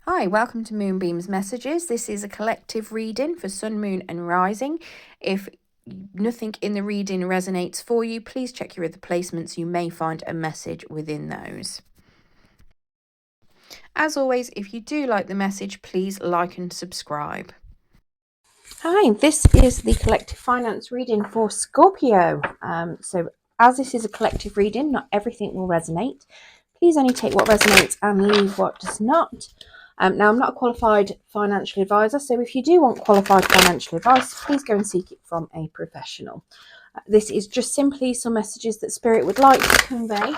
Hi, welcome to Moonbeam's Messages. This is a collective reading for Sun, Moon and Rising. If nothing in the reading resonates for you, please check your other placements. You may find a message within those. As always, if you do like the message, please like and subscribe. Hi, this is the collective finance reading for Scorpio. So as this is a collective reading, not everything will resonate. Please only take what resonates and leave what does not. Now, I'm not a qualified financial advisor, so if you do want qualified financial advice, please go and seek it from a professional. This is just simply some messages that Spirit would like to convey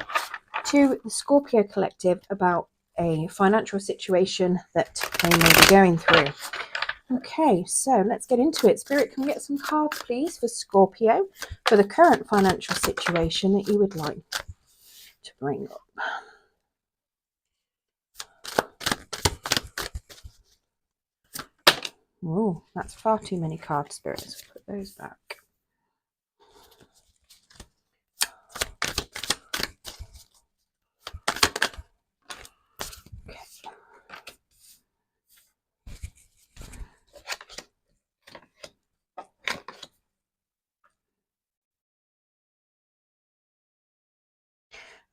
to the Scorpio collective about a financial situation that they may be going through. Okay, so let's get into it. Spirit, can we get some cards, please, for Scorpio, for the current financial situation that you would like to bring up? Oh, that's far too many cards, Spirit. Let's put those back.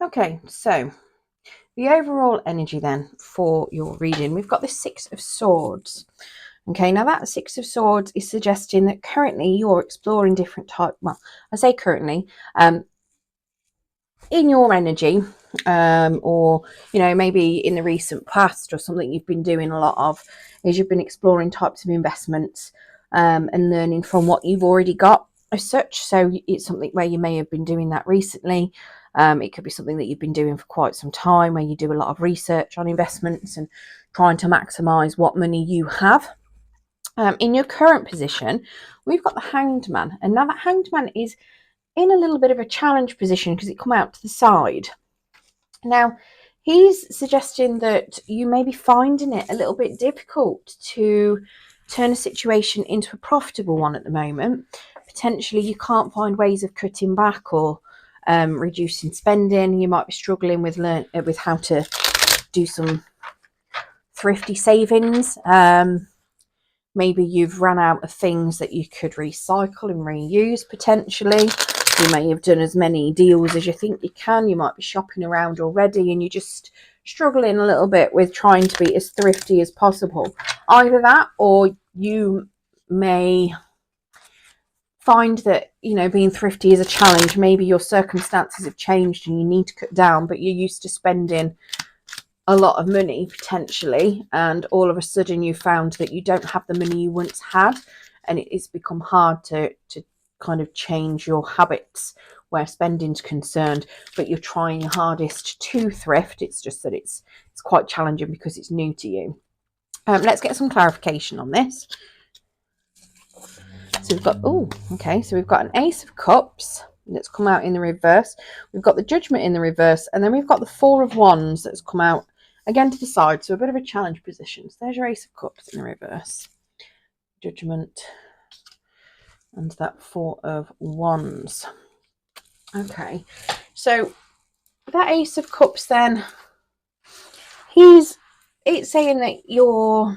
Okay, so the overall energy then for your reading, we've got the Six of Swords. Okay, now that Six of Swords is suggesting that currently you're exploring different type. Well, I say currently, in your energy, or maybe in the recent past, or something you've been doing a lot of, is you've been exploring types of investments and learning from what you've already got as such. So it's something where you may have been doing that recently. It could be something that you've been doing for quite some time, where you do a lot of research on investments and trying to maximize what money you have. In your current position, we've got the Hanged Man, and now that Hanged Man is in a little bit of a challenge position because it come out to the side. Now, he's suggesting that you may be finding it a little bit difficult to turn a situation into a profitable one at the moment. Potentially, you can't find ways of cutting back or reducing spending. You might be struggling with how to do some thrifty savings. Maybe you've run out of things that you could recycle and reuse potentially. You may have done as many deals as you think you can. You might be shopping around already and you're just struggling a little bit with trying to be as thrifty as possible. Either that, or you may find that, being thrifty is a challenge. Maybe your circumstances have changed and you need to cut down, but you're used to spending a lot of money potentially, and all of a sudden you found that you don't have the money you once had, and it's become hard to kind of change your habits where spending's concerned, but you're trying your hardest to thrift. It's just that it's quite challenging because it's new to you. Let's get some clarification on this. So we've got so we've got an Ace of Cups that's come out in the reverse. We've got the Judgment in the reverse, and then we've got the Four of Wands that's come out again to the side, so a bit of a challenge position. So there's your Ace of Cups in the reverse, Judgment, and that Four of Wands. Okay, so that Ace of Cups then, it's saying that you're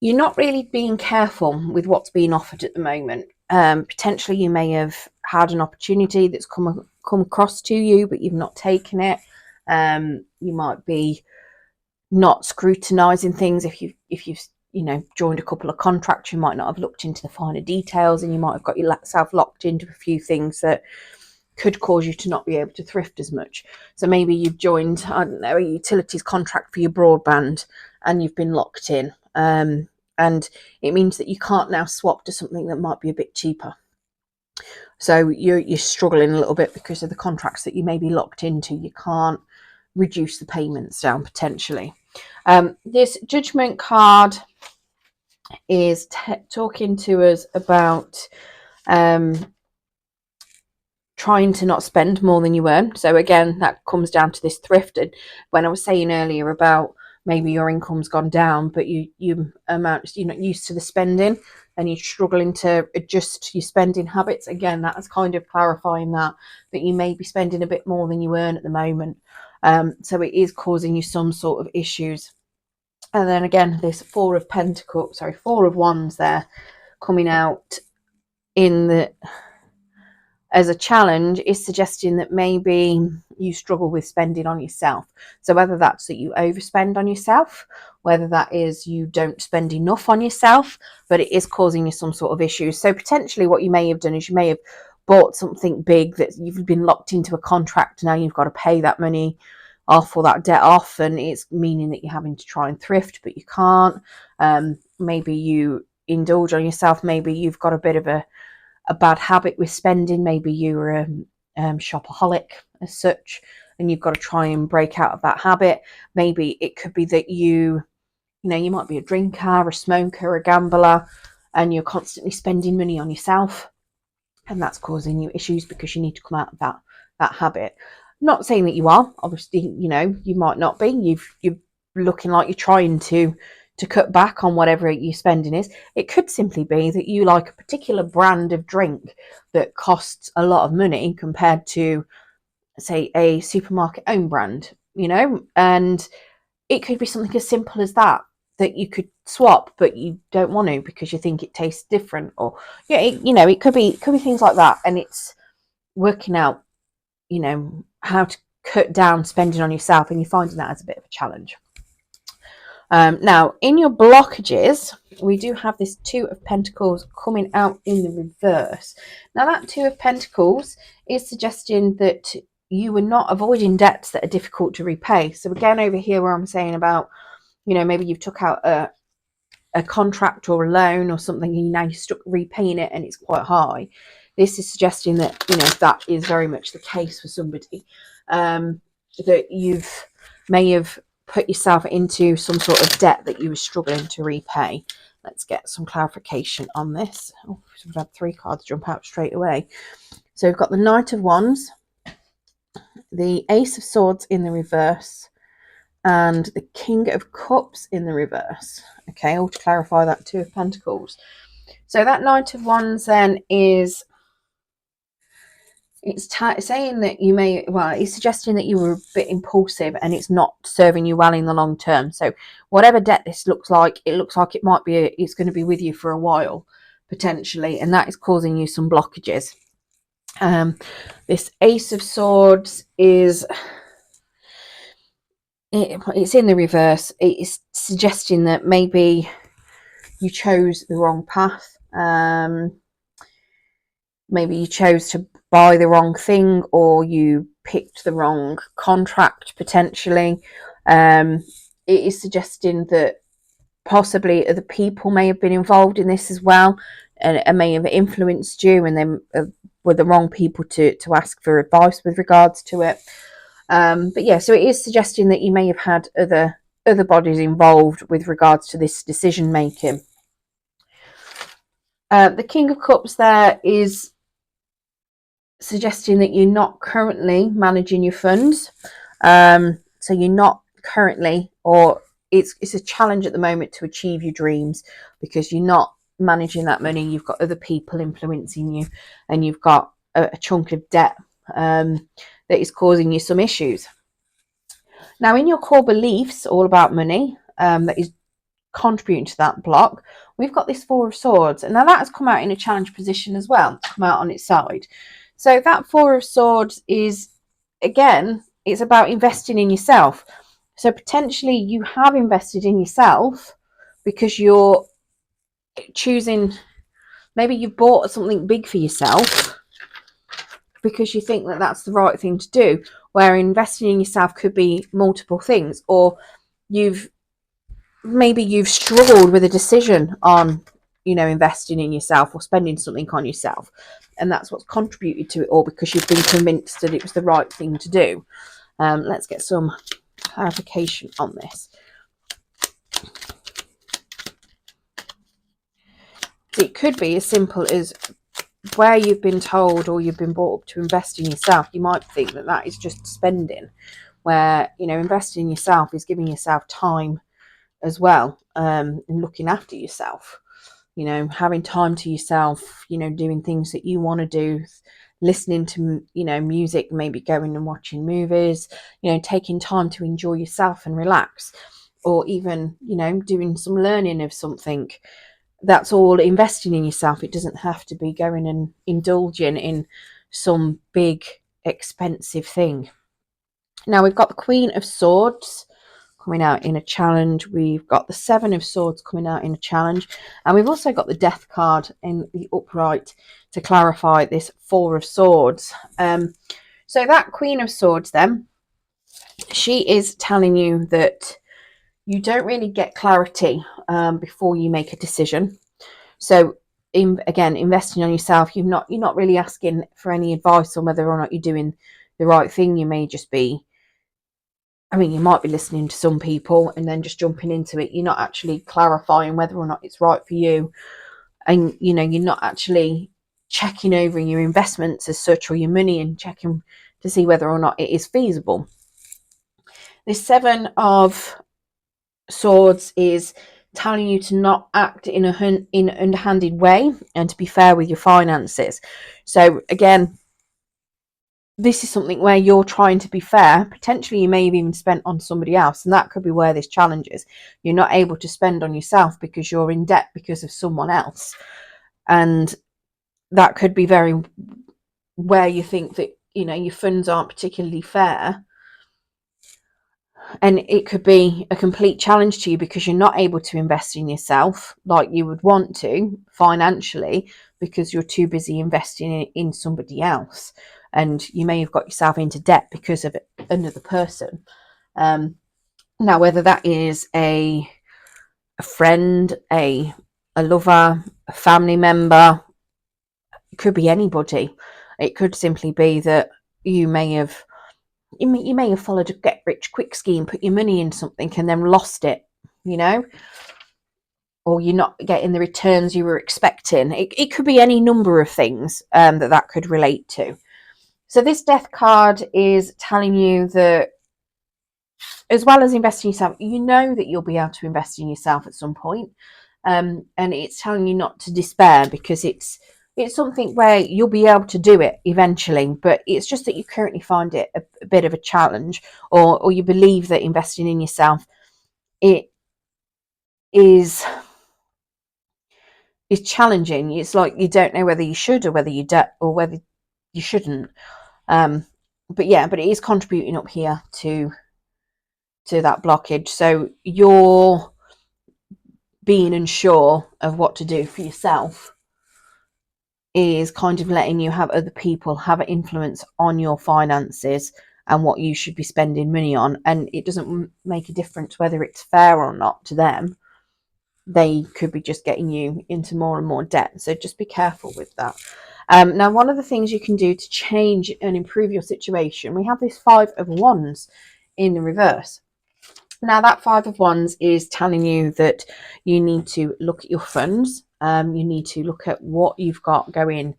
not really being careful with what's being offered at the moment. Potentially you may have had an opportunity that's come across to you, but you've not taken it. You might be not scrutinizing things. If you've joined a couple of contracts, you might not have looked into the finer details, and you might have got yourself locked into a few things that could cause you to not be able to thrift as much. So maybe you've joined, I don't know, a utilities contract for your broadband and you've been locked in, and it means that you can't now swap to something that might be a bit cheaper. So you're struggling a little bit because of the contracts that you may be locked into. You can't reduce the payments down potentially. This Judgment card is talking to us about trying to not spend more than you earn. So again, that comes down to this thrift. And when I was saying earlier about maybe your income's gone down, but you're not used to the spending and you're struggling to adjust your spending habits. Again, that is kind of clarifying that you may be spending a bit more than you earn at the moment. So it is causing you some sort of issues And then again, this Four of Wands there coming out in the as a challenge is suggesting that maybe you struggle with spending on yourself. So whether that's that you overspend on yourself, whether that is you don't spend enough on yourself, but it is causing you some sort of issues. So potentially what you may have done is you may have bought something big that you've been locked into a contract. Now you've got to pay that money off or that debt off, and it's meaning that you're having to try and thrift, but you can't. Maybe you indulge on yourself. Maybe you've got a bit of a bad habit with spending. Maybe you're a shopaholic as such, and you've got to try and break out of that habit. Maybe it could be that you might be a drinker, a smoker, a gambler, and you're constantly spending money on yourself, and that's causing you issues because you need to come out of that habit. Not saying that you are, obviously, you might not be. You're looking like you're trying to cut back on whatever your spending is. It could simply be that you like a particular brand of drink that costs a lot of money compared to, say, a supermarket own brand, and it could be something as simple as that you could swap, but you don't want to because you think it tastes different, or it could be things like that. And it's working out, how to cut down spending on yourself, and you're finding that as a bit of a challenge. Now, in your blockages, we do have this Two of Pentacles coming out in the reverse. Now, that Two of Pentacles is suggesting that you were not avoiding debts that are difficult to repay. So again, over here where I'm saying about, maybe you've took out a contract or a loan or something, and now you're stuck repaying it and it's quite high. This is suggesting that, that is very much the case for somebody, that you've may have put yourself into some sort of debt that you were struggling to repay. Let's get some clarification on this. Oh, we've had 3 cards jump out straight away. So we've got the Knight of Wands, the Ace of Swords in the reverse, and the King of Cups in the reverse. Okay, all to clarify that Two of Pentacles. So that Knight of Wands then is, it's saying that you may, it's suggesting that you were a bit impulsive and it's not serving you well in the long term. So whatever debt this looks like, it looks like it might be, it's going to be with you for a while, potentially, and that is causing you some blockages. This Ace of Swords is, it's in the reverse. It is suggesting that maybe you chose the wrong path. Maybe you chose to buy the wrong thing, or you picked the wrong contract, potentially. It is suggesting that possibly other people may have been involved in this as well, and may have influenced you, and they were the wrong people to ask for advice with regards to it. But yeah, so it is suggesting that you may have had other bodies involved with regards to this decision making. The King of Cups there is suggesting that you're not currently managing your funds. So you're not currently, or it's a challenge at the moment to achieve your dreams because you're not managing that money. You've got other people influencing you, and you've got a chunk of debt that is causing you some issues. Now, in your core beliefs all about money, that is contributing to that block, we've got this Four of Swords, and now that has come out in a challenge position as well, come out on its side. So that Four of Swords is, again, it's about investing in yourself. So potentially you have invested in yourself because you're choosing, maybe you bought something big for yourself because you think that that's the right thing to do, where investing in yourself could be multiple things, or maybe you've struggled with a decision on, investing in yourself or spending something on yourself, and that's what's contributed to it all because you've been convinced that it was the right thing to do. Let's get some clarification on this. It could be as simple as where you've been told or you've been brought up to invest in yourself. You might think that that is just spending, where investing in yourself is giving yourself time as well, and looking after yourself, having time to yourself, doing things that you want to do, listening to music, maybe going and watching movies, taking time to enjoy yourself and relax. or even, you know, doing some learning of something. That's all investing in yourself. It doesn't have to be going and indulging in some big expensive thing. Now we've got the Queen of Swords coming out in a challenge. We've got the Seven of Swords coming out in a challenge. And we've also got the Death card in the upright to clarify this Four of Swords. So that Queen of Swords then, she is telling you that you don't really get clarity before you make a decision. So again, investing on yourself, you're not really asking for any advice on whether or not you're doing the right thing. You may just be, I mean, you might be listening to some people and then just jumping into it. You're not actually clarifying whether or not it's right for you. And, you know, you're not actually checking over your investments as such, or your money, and checking to see whether or not it is feasible. This Seven of Swords is telling you to not act in an underhanded way and to be fair with your finances. So again, this is something where you're trying to be fair. Potentially you may have even spent on somebody else, and that could be where this challenge is. You're not able to spend on yourself because you're in debt because of someone else, and that could be very where you think that, you know, your funds aren't particularly fair, and it could be a complete challenge to you because you're not able to invest in yourself like you would want to financially because you're too busy investing in somebody else, and you may have got yourself into debt because of another person. Now, whether that is a friend, a lover, a family member, it could be anybody. It could simply be that you may have followed a get rich quick scheme, put your money in something and then lost it, you know, or you're not getting the returns you were expecting. It could be any number of things that could relate to. So this Death card is telling you that as well as investing in yourself, you know that you'll be able to invest in yourself at some point. And it's telling you not to despair because it's something where you'll be able to do it eventually, but it's just that you currently find it a bit of a challenge, or you believe that investing in yourself, it is challenging. It's like you don't know whether you should or whether you or whether you shouldn't. But it is contributing up here to that blockage. So you're being unsure of what to do for yourself is kind of letting you have other people have an influence on your finances and what you should be spending money on. And it doesn't make a difference whether it's fair or not to them. They could be just getting you into more and more debt. So just be careful with that. Now, one of the things you can do to change and improve your situation, we have this Five of Wands in the reverse. Now, that Five of Wands is telling you that you need to look at your funds. You need to look at what you've got going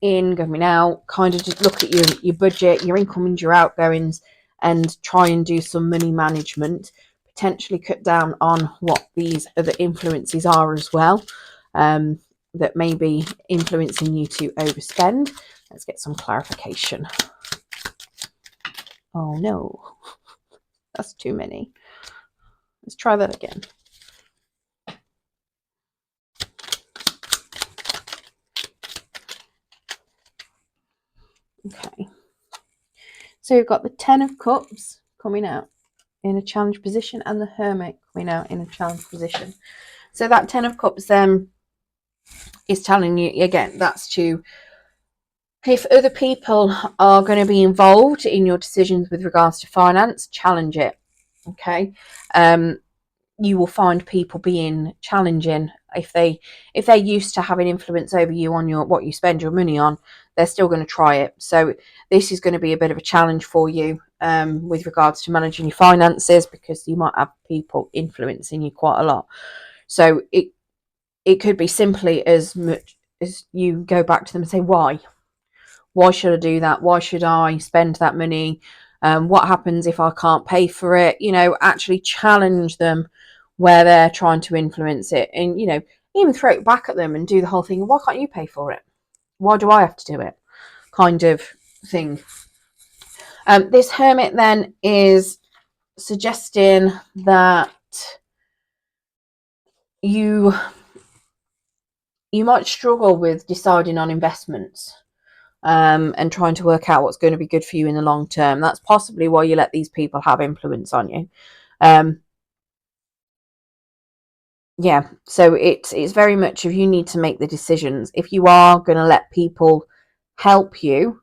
in, going out, kind of just look at your budget, your income and your outgoings, and try and do some money management. Potentially cut down on what these other influences are as well, that may be influencing you to overspend. Let's get some clarification. Oh no, that's too many. Let's try that again. Okay, so we've got the Ten of Cups coming out in a challenge position and the Hermit coming out in a challenge position. So that Ten of Cups then is telling you, again, that's to, if other people are going to be involved in your decisions with regards to finance, challenge it. Okay. You will find people being challenging. If they're used to having influence over you on what you spend your money on, they're still going to try it. So this is going to be a bit of a challenge for you with regards to managing your finances, because you might have people influencing you quite a lot. So it could be simply as much as you go back to them and say, why should I do that? Why should I spend that money? What happens if I can't pay for it? You know, actually challenge them where they're trying to influence it, and, you know, even throw it back at them and do the whole thing. Why can't you pay for it? Why do I have to do it? Kind of thing. This Hermit then is suggesting that you might struggle with deciding on investments, and trying to work out what's going to be good for you in the long term. That's possibly why you let these people have influence on you. Yeah, so it's very much if you need to make the decisions. If you are going to let people help you,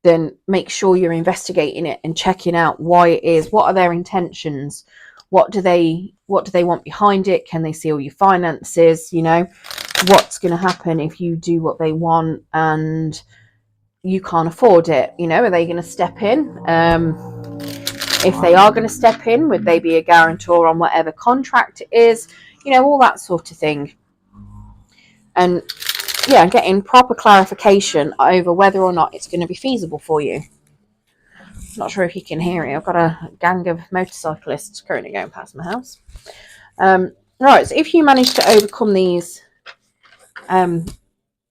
then make sure you're investigating it and checking out why it is. What are their intentions? What do they want behind it? Can they see all your finances? You know, what's going to happen if you do what they want and you can't afford it? You know, are they going to step in? If they are going to step in, would they be a guarantor on whatever contract it is? You know, all that sort of thing. And yeah, getting proper clarification over whether or not it's going to be feasible for you. Not sure if you can hear it. I've got a gang of motorcyclists currently going past my house. Right, so if you manage to overcome these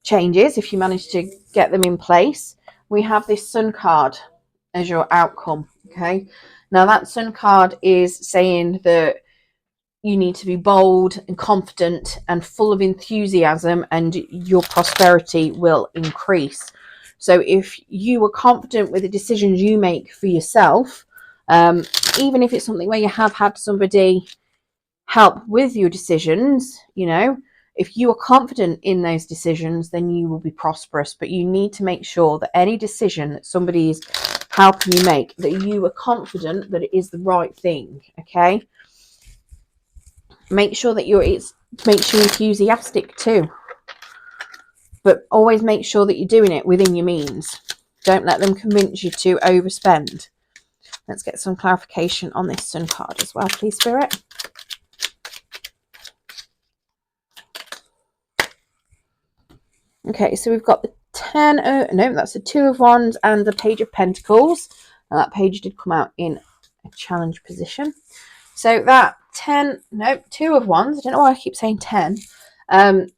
changes, if you manage to get them in place, we have this Sun card as your outcome. Okay, now that Sun card is saying that you need to be bold and confident and full of enthusiasm, and your prosperity will increase. So if you are confident with the decisions you make for yourself, even if it's something where you have had somebody help with your decisions, you know, if you are confident in those decisions, then you will be prosperous. But you need to make sure that any decision that somebody is helping you make, that you are confident that it is the right thing. Okay, make sure that it makes you enthusiastic too, but always make sure that you're doing it within your means. Don't let them convince you to overspend. Let's get some clarification on this Sun card as well, please, Spirit. Okay, so we've got the 10 of, no, that's the 2 of Wands and the Page of Pentacles. Now that page did come out in a challenge position. So that 2 of Wands, I don't know why I keep saying 10,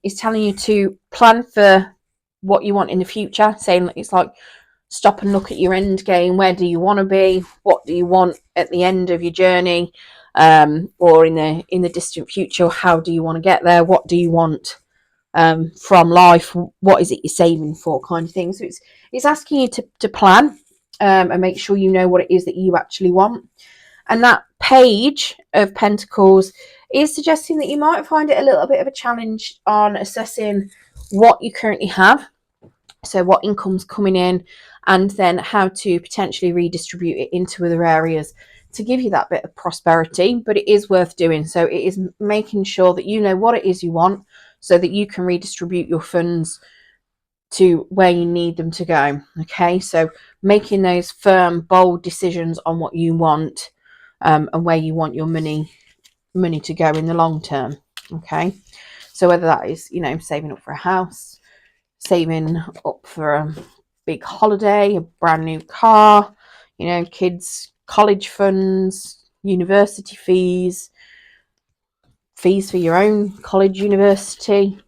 is telling you to plan for what you want in the future, saying it's like stop and look at your end game. Where do you want to be? What do you want at the end of your journey, or in the distant future? How do you want to get there? What do you want from life? What is it you're saving for, kind of thing? So it's asking you to plan, and make sure you know what it is that you actually want. And that Page of Pentacles is suggesting that you might find it a little bit of a challenge on assessing what you currently have, so what income's coming in, and then how to potentially redistribute it into other areas to give you that bit of prosperity. But it is worth doing. So it is making sure that you know what it is you want, so that you can redistribute your funds to where you need them to go. Okay, so making those firm, bold decisions on what you want, and where you want your money to go in the long term. Okay, so whether that is, you know, saving up for a house, saving up for a big holiday, a brand new car, you know, kids' college funds, university fees for your own college, university,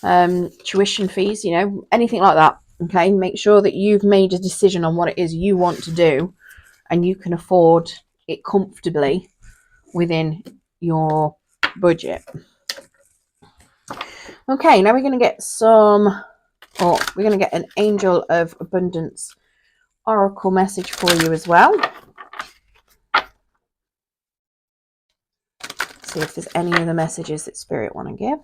tuition fees, you know, anything like that. Okay, make sure that you've made a decision on what it is you want to do, and you can afford it comfortably within your budget. Okay, now we're going to get we're going to get an Angel of Abundance Oracle message for you as well. See if there's any other messages that Spirit want to give.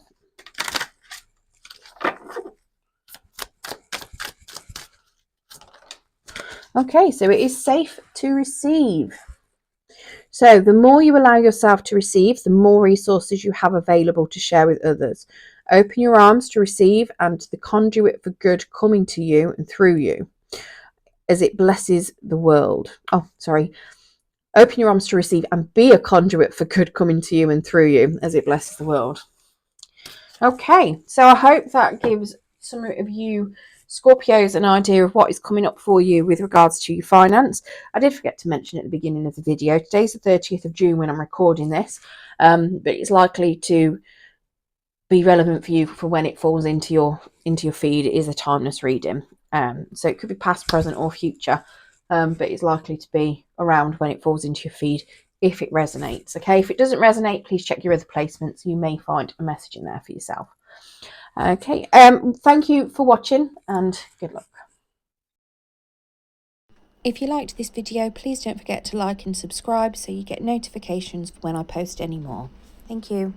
Okay, so it is safe to receive. So the more you allow yourself to receive, the more resources you have available to share with others. Open your arms to receive, and the conduit for good coming to you and through you as it blesses the world. Oh, sorry. Open your arms to receive and be a conduit for good coming to you and through you as it blesses the world. Okay, so I hope that gives some of you Scorpios an idea of what is coming up for you with regards to your finance. I did forget to mention at the beginning of the video, today's the 30th of June when I'm recording this, but it's likely to be relevant for you for when it falls into your feed. It is a timeless reading, so it could be past, present or future, but it's likely to be around when it falls into your feed if it resonates. Okay, if it doesn't resonate, please check your other placements. You may find a message in there for yourself. Okay, thank you for watching and good luck. If you liked this video, please don't forget to like and subscribe so you get notifications when I post any more. Thank you.